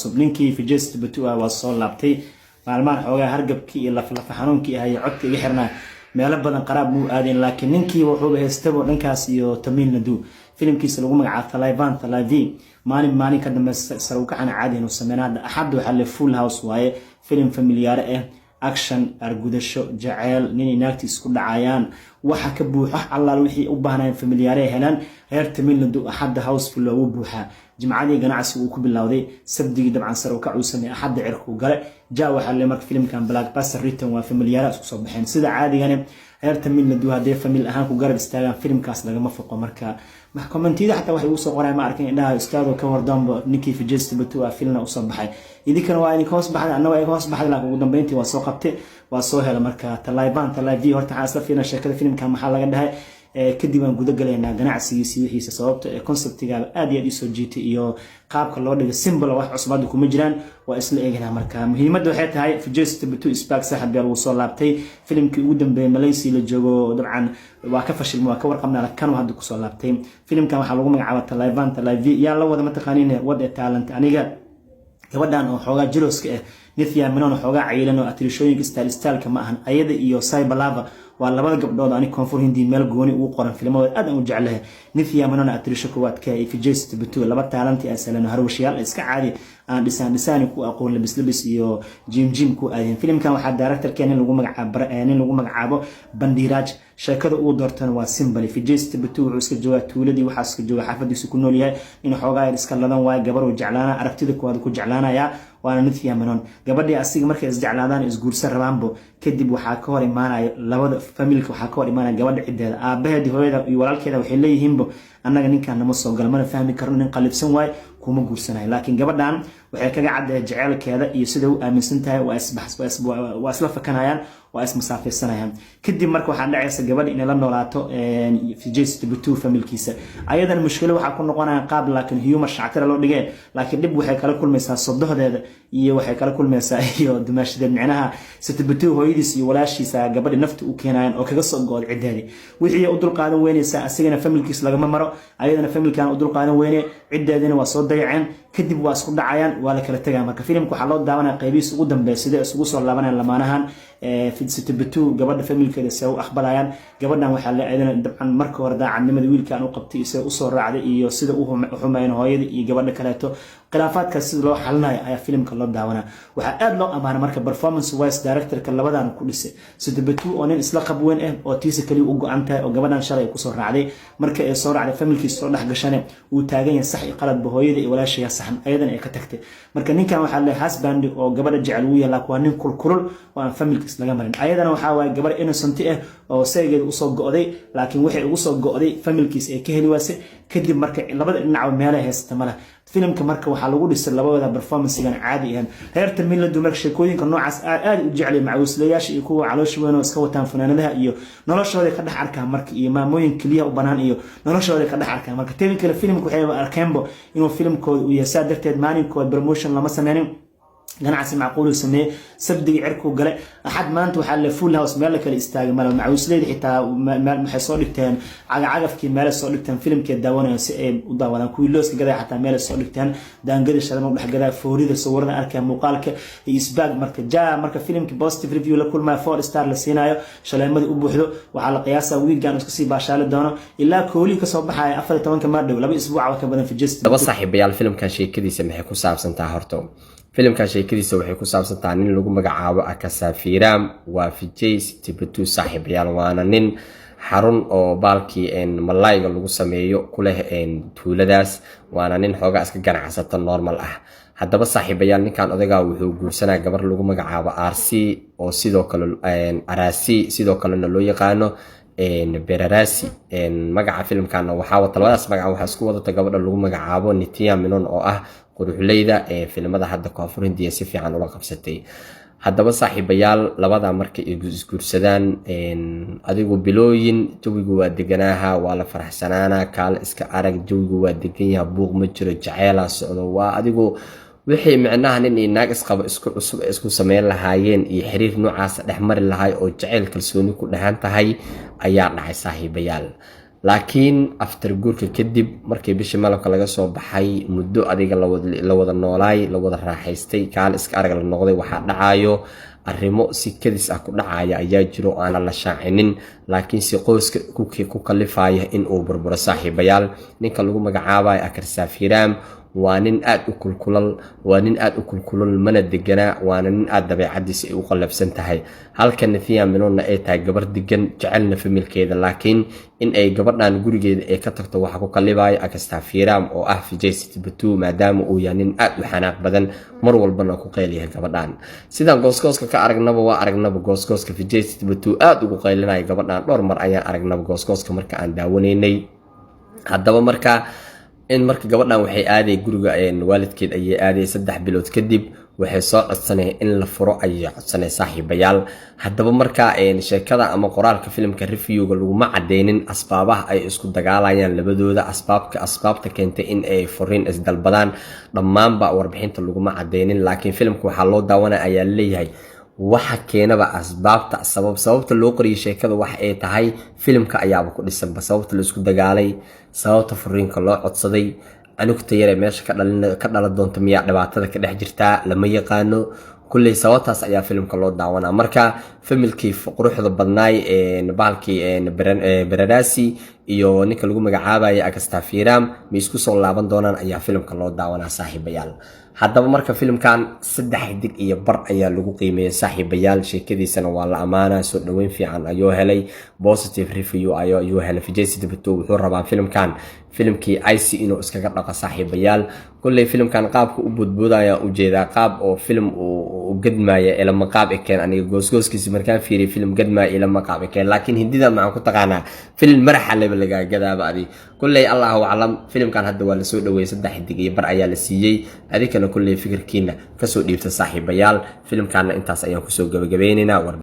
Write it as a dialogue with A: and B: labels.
A: ninkii Fijaysta Batua waa soo laabtay maalmahan xoogaa hargabkii iyo laf xanuunkii ahay codka iga xirnaa meelo badan qaraab muu aadeen laakiin ninkii wuxuu haystay dhankaas iyo Tamil Nadu filimkiisa lagu magacaabo Taliban maalin ka dambeysay sar u kacana caadi inuu sameeyay axad waxa la Full House waaye filim familiar action argudasho jacayl nin naagtiis isku dhacayaan waxa ka buuxa allaal wixii u baahnaan familiar helaan reer Tamil Nadu axad houseful oo buuxa jimcadii ganacsi uu ku bilowday sabdigi dabcan sar u kacu sameeyay axad cirku gale jaa waxa la markay filimkan Blockbuster Return waa familiar isku soo baxeen sida caadigan reer Tamil Nadu hadee famil ahaan ku garab istaagan filimkaas lagama foqo marka maxkamantida xataa waxay u soo qoreen ma arkin indhaha istaado ka wardanba ninkii Fijaysta Batua filna u soo baxay idinkan waa in hoos baxay annaga ay hoos baxay laakiin ugu dambeyntii waa soo qabtay waa soo helay marka Taliban horta xaasla fiina sheekada filimkan maxaa laga dhahay kadib aan guda galeynaa ganacsigiisa wixiisa sababta conceptiga aad iyo soo jiitay iyo qaabka loo dhigo symbol wax cusub kuma jiraan waa isla eeganaa marka muhiimadda waxay tahay Fijaysta Batua isbaag saaxib uu soo laabtay filimkii ugu dambeeyay Malaysia la joogo dabcan waa ka fashilmay waa ka warqabnaa kan hadda ku soo laabtay filimkan waxa lagu magacaabaa Taliban yaa la wada mataqaaniin wada talent aniga gabadhan oo xoogaa jiroska Nithya Menon xoogaa caylan oo atrishooyinka style ma ahan ayada iyo Cyberlava waa labada gabdhood ani koonfur hindi meel gooni ugu qoran filimada aad aan u jeclahay Nithya Menon atrisho kuwaad ka Fijaysta Batua laba talent asalana harwashiyaal iska caadi aan dhisaan ku aqoon labis iyo jim ku aadeen filimkan waxa director-keena lagu magacaabo Bandiraj sheekada uu doortana waa symbol Fijaysta Batua wuxuu iska joogaa tuuladii waxa iska jooga xaafadiisa ku nool yahay in xoogaa iska ladan waay gabar uu jeclaana aragtida kuwaad ku jeclaanaya waana Nithya Menon gabadhii asiga markay is jeclaadaan is guursan rabaanbo kadib waxa ka hor imaanay labada familka waxa ka hor imaanay gabadha cideeda aabaheedii hooyada iyo walaalkeeda waxay leeyihiinbo annaga ninkan nama soo gal mana fahmi karno nin qalifsan waay kuma guursanayo laakiin gabadhan waxay kaga cadday jaceelkeeda iyo sida uu aaminsan tahay waa isla fakanayaan waa ismasaafaysanayaan kadib marka waxa dhacaysa gabadha inay la noolaato Fijaysta Batua familkiisa ayadan mushkilo waxa ku noqonaya qaab laakiin humor shactira loo dhigay laakiin dib waxay kala kulmaysaa sodohdeeda iyo waxay kala kulmaysaa iyo dumaashadeed macnaha Batua hooyadiis iyo walaashiisa gabadha nafta u keenayaan oo kaga soo go'ol cideedii wixii u dul qaadan weynaysa asigana familkiisa lagama maro ayadana familkan u dul qaadan weynay cideedina waa soo dayaceen kadib waa isku dhacayaan waa la kala tagaa marka filimku waxa loo daawanaa qaybiis ugu dambeeyay sida isugu soo laabanayaan lamaanahan Fijaysta Batua gabadha familkeeda soo aqbalayaan gabadhan waxa la eedan dabcan marka hore daacadnimada wiilkan uu qabtay isoo u soo raacday iyo sida uu xumeeyay hooyada iyo gabadha kaleeto khilaafaadka sida loo xalinayo ayaa filimka loo daawanaa waxa aad loo amaanay marka performance wise director-ka labadan ku dhisay Batua oo nin isla qab weyn oo tiisa kali u go'an tahay oo gabadhan shalay ku soo raacday marka ay soo raacday familkiisa soo dhax gashanay uu taagan yahay sax qalad hooyada iyo walaashiga saxan ayadan ay ka tagtay marka ninkan waxa la husband oo gabadha jecel uu yahay waa nin kulkulul oo aan familkiisa laga marin ayadana waxa waay gabar innocent oo saygeeda u soo go'day laakiin waxay ugu soo go'day familkiisa ay ka heli waasay kadib marka labada dhinac meel ay haysata mala filimka marka waxa lagu dhisay labada performance-gan caadi ah reer Tamil Nadu marka sheekooyinka noocaas aad u jecel macawuslayaasha iyo kuwa caloosha weyn oo iska wataan fanaanadaha iyo noloshooda ka dhax arkaan marka iyo maamooyin kaliya u banaan iyo noloshooda ka dhax arkaan marka teemka filimku waxay arkeenbo inuu filimkooda u yahay darteed maalinkooda promotion lama sameeynin ganacsi macquul sameeyay sabdigi cirku gale axad maanta waxa la Full House meel kale istaagay mal macawusleyda xitaa maxay soo dhigteen cagafkii meel soo dhigteen filimkeeda daawanayaan si ay u daawadaan kuwii looska gaday xataa meel soo dhigteen daangada shalama dhax gadaa foorida sawirada arkay muuqaalka isbaag marka filimki positive review la kulmay 4 star la siinayo shaleemadii u buuxdo waxa la qiyaasaa weekend iska sii baashaale doono ilaa kooli ka soo baxay 14 ma dhow 2 isbuuc ka badan Fijaysta
B: laba saaxiibayaal filimkan sheekadiisa maxay ku saabsan tahay horto filimka sheekadiisa waxay ku saabsan tahay nin lagu magacaabo Akasafiram waa Fijaysta Batua saaxiibayaal waana nin xarun oo baalkii malayga lagu sameeyo kuleh tuuladaas waana nin xoogaa iska ganacsata normal ah haddaba saaxiibayaal ninkan odagaa wuxuu guursanaa gabar lagu magacaabo RC oo sidoo kale Arasi sidoo kalena loo yaqaano Berarasi magaca filimkan waxa wata labadaas magac waxa isku wadata gabadha lagu magacaabo Nithya Menon oo ah quruxleyda filimada hadda koonfur hindiya si fiican ula qabsatay haddaba saaxiibayaal labada markay isguursadaan adigu bilooyin jawigu waa deganaaha waa la faraxsanaana kaal iska arag jawigu waa degan yahay buuq ma jiro jacayl socdo waa adigu wixii macnaha nin naag isqaba isku cusub isku sameeyay lahaayeen iyo xiriir noocaas dhex mari lahaay oo jacayl kalsooni ku dhahan tahay ayaa dhacay saaxiibayaal laakiin after guurka kadib markii bishii malabka laga soo baxay muddo adiga la wada noolaay la wada raaxaystay kaal iska arag la noqday waxaa dhacayo arrimo si kadis ah ku dhacaya ayaa jiro aan la shaacinin laakiin si qoyska ku kalifaya in uu burburo saaxiibayaal ninka lagu magacaabayo Akarsafiraam waa nin aad u kulkulal mana degana waana nin aad dabeecadiisa ay u qalabsan tahay halka Nithia Menona ay tahay gabar degan jecelna familkeeda laakiin in ay gabadhan gurigeeda ay ka tagto waxa ku kalibay Akarsafiraam oo ah Vijay Sitbatu maadaama uu yahay nin aad u xanaaq badan mar walbana ku qeyliya gabadhan sidaan gooskooska ka aragnaba gooskooska Vijay Sitbatu aad ugu qeylinaya gabadhan dhowr mar ayaan aragnaba gooskooska marka aan daawanaynay haddaba marka gabadhan waxay aaday guriga waalidkeed ayay aaday 3 bilood kadib waxay soo codsanay in la furo ayay codsanay saaxiibayaal haddaba marka sheekada ama qoraalka filimka reviewga lagu ma cadeynin asbaabaha ay isku dagaalayaan labadooda asbaabta keentay in ay furiin isdalbadaan dhammaanba warbixinta lagu ma cadeynin laakiin filimka waxa loo daawanaya ayaa leeyahay waxa keenaba asbaabta sababta loo qoriyay sheekada waxa ay tahay filimka ayaaba ku dhisan sababta la isku dagaalay sababta furiinka loo codsaday anugta yare meesha ka dhalan doonto miyaa dhibaatada ka dhex jirtaa lama yaqaano kulley sababtaas ayaa filimka loo daawanaa marka familkii quruxda badnaay baalkii Bararasi iyo ninka lagu magacaabayo Akarsafiraam ma isku soo laaban doonaan ayaa filimka loo daawanaa saaxiibayaal haddaba marka filimkan 3 dig iyo bar ayaa lagu qiimeeyay saaxiibayaal sheekadiisana waa la amaanaa soo dhaweyn fiican ayuu helay positive review ayuu helay Vijay Sitbatu wuxuu rabaa filimkii IC inuu iskaga dhaqo saaxiibayaal kulley filimkan qaabka u budbudaya u jeedaa qaab oo filim uu gadmaya ila maqaab ekeen aniga gooskiisa markaan fiiriyo filim gadmaya ila maqaab ekeen laakiin hindida maxaan ku taqaanaa filim maraxa laga gadaaba adi kulley Allahu a'lam filimkan hadda waa la soo dhaweeyay 3 dig iyo bar ayaa la siiyay adikana kulley fikirkiina ka soo dhiibta saaxiibayaal filimkan intaas ayaan ku soo gabagabeynayna